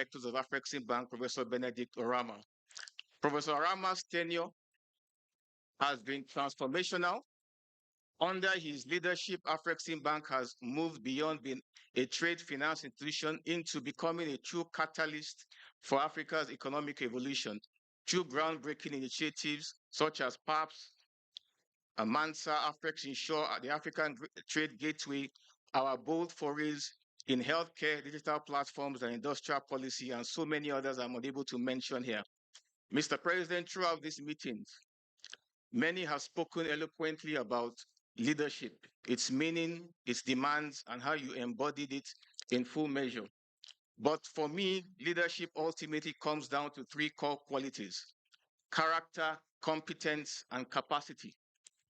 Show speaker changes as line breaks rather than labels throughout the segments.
Directors of AFREXIMBANK, Professor Benedict Orama. Professor Orama's tenure has been transformational. Under his leadership, AFREXIMBANK has moved beyond being a trade finance institution into becoming a true catalyst for Africa's economic evolution through groundbreaking initiatives such as PAPS, Amansa, Afrex Insure, the African Trade Gateway, our bold forays in healthcare, digital platforms, and industrial policy, and so many others I'm unable to mention here. Mr. President, throughout these meetings, many have spoken eloquently about leadership, its meaning, its demands, and how you embodied it in full measure. But for me, leadership ultimately comes down to three core qualities: character, competence, and capacity.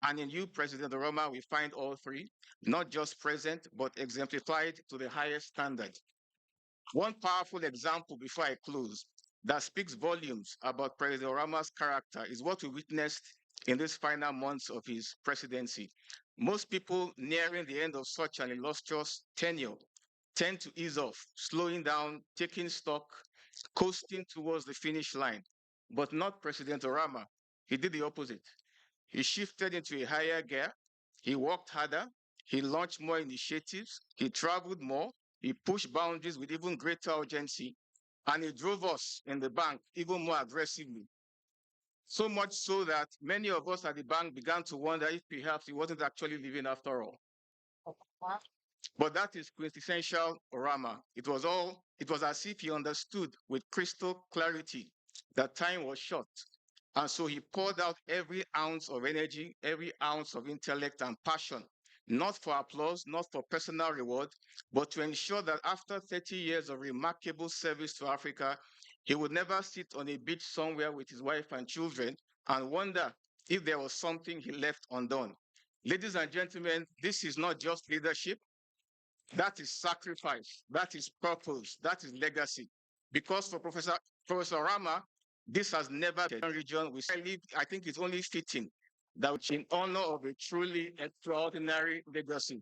And in you, President Orama, we find all three, not just present, but exemplified to the highest standard. One powerful example before I close that speaks volumes about President Orama's character is what we witnessed in these final months of his presidency. Most people nearing the end of such an illustrious tenure tend to ease off, slowing down, taking stock, coasting towards the finish line. But not President Orama. He did the opposite. He shifted into a higher gear. He worked harder. He launched more initiatives. He traveled more. He pushed boundaries with even greater urgency. And he drove us in the bank even more aggressively. So much so that many of us at the bank began to wonder if perhaps he wasn't actually living after all. But that is quintessential Orama. It was as if he understood with crystal clarity that time was short. And so he poured out every ounce of energy, every ounce of intellect and passion, not for applause, not for personal reward, but to ensure that after 30 years of remarkable service to Africa, he would never sit on a beach somewhere with his wife and children and wonder if there was something he left undone. Ladies and gentlemen, this is not just leadership. That is sacrifice. That is purpose. That is legacy. Because for Professor Rama, this has never been a region. I think it's only fitting that in honor of a truly extraordinary legacy.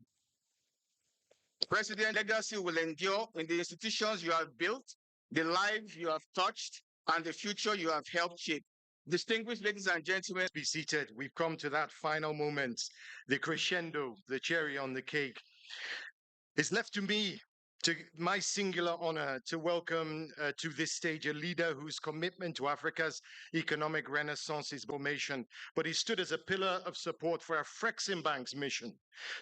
President, legacy will endure in the institutions you have built, the lives you have touched, and the future you have helped shape. Distinguished ladies and gentlemen,
be seated. We've come to that final moment, the crescendo, the cherry on the cake. It's left to me, to my singular honor, to welcome to this stage a leader whose commitment to Africa's economic renaissance is formation, but he stood as a pillar of support for AFREXIMBANK's mission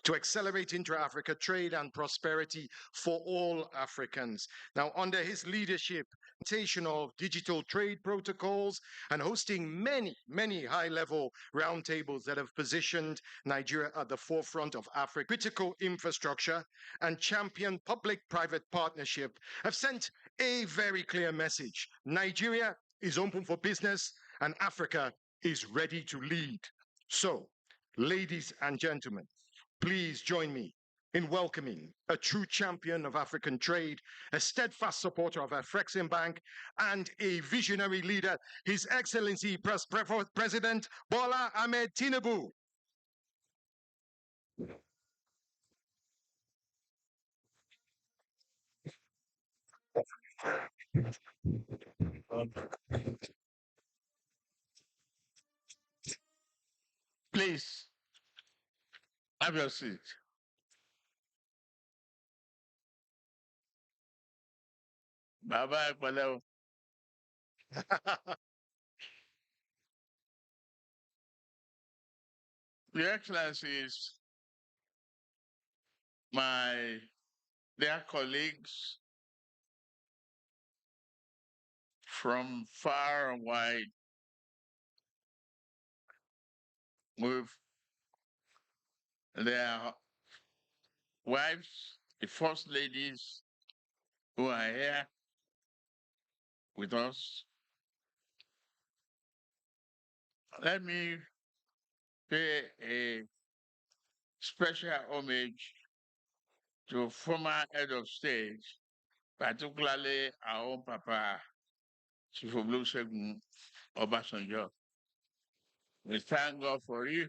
to accelerate intra-Africa trade and prosperity for all Africans. Now, under his leadership, of digital trade protocols and hosting many high-level roundtables that have positioned Nigeria at the forefront of Africa. Critical infrastructure and champion public-private partnership have sent a very clear message. Nigeria is open for business and Africa is ready to lead. So, ladies and gentlemen, please join me in welcoming a true champion of African trade, a steadfast supporter of AFREXIMBANK, and a visionary leader, His Excellency President Bola Ahmed Tinubu.
Please, have your seat. Bye-bye, Palau. Your Excellencies, my dear colleagues from far and wide, with their wives, the first ladies who are here with us. Let me pay a special homage to former head of state, particularly our own Papa, Chief Olusegun Obasanjo. We thank God for you.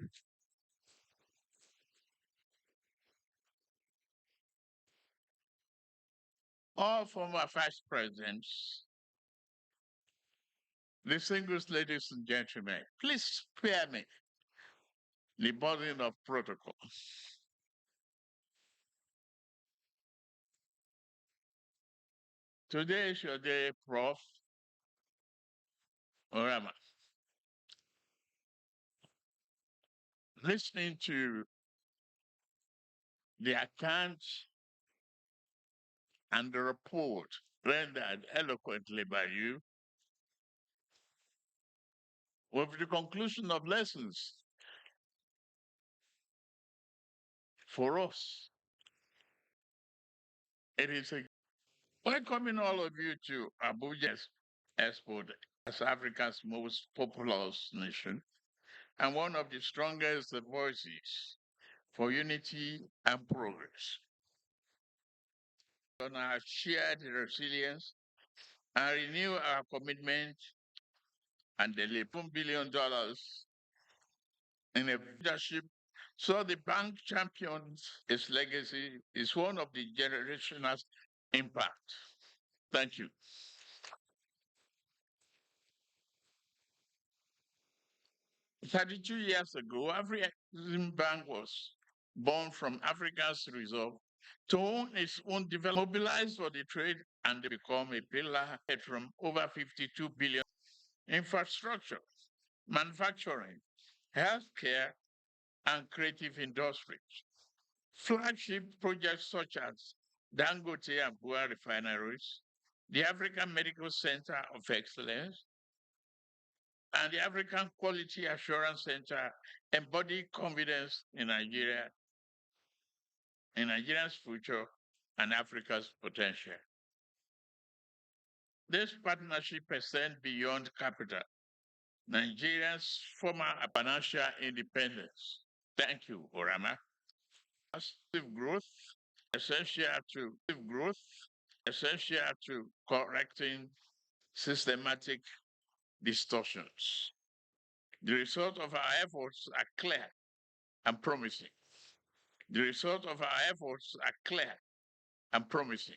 all former vice presidents, distinguished ladies and gentlemen, please spare me the burden of protocol. Today is your day, Prof. Orama. Listening to the account and the report rendered eloquently by you, with the conclusion of lessons for us, it is a welcoming all of you to Abuja's Expo as Africa's most populous nation and one of the strongest voices for unity and progress. On our shared resilience and renew our commitment and deliver $1 billion in a leadership so the bank champions its legacy is one of the generational impact. Thank you. 32 years ago, AFREXIMBANK was born from Africa's resolve to own its own development, mobilize for the trade, and become a pillar from over 52 billion infrastructure, manufacturing, healthcare, and creative industries. Flagship projects such as Dangote and ABUJA refineries, the African Medical Center of Excellence, and the African Quality Assurance Center embody confidence in Nigeria, in Nigeria's future, and Africa's potential. This partnership extends beyond capital, Nigeria's former financial independence. Thank you, Orama. Massive growth, growth, essential to correcting systematic distortions. The result of our efforts are clear and promising. The result of our efforts are clear and promising.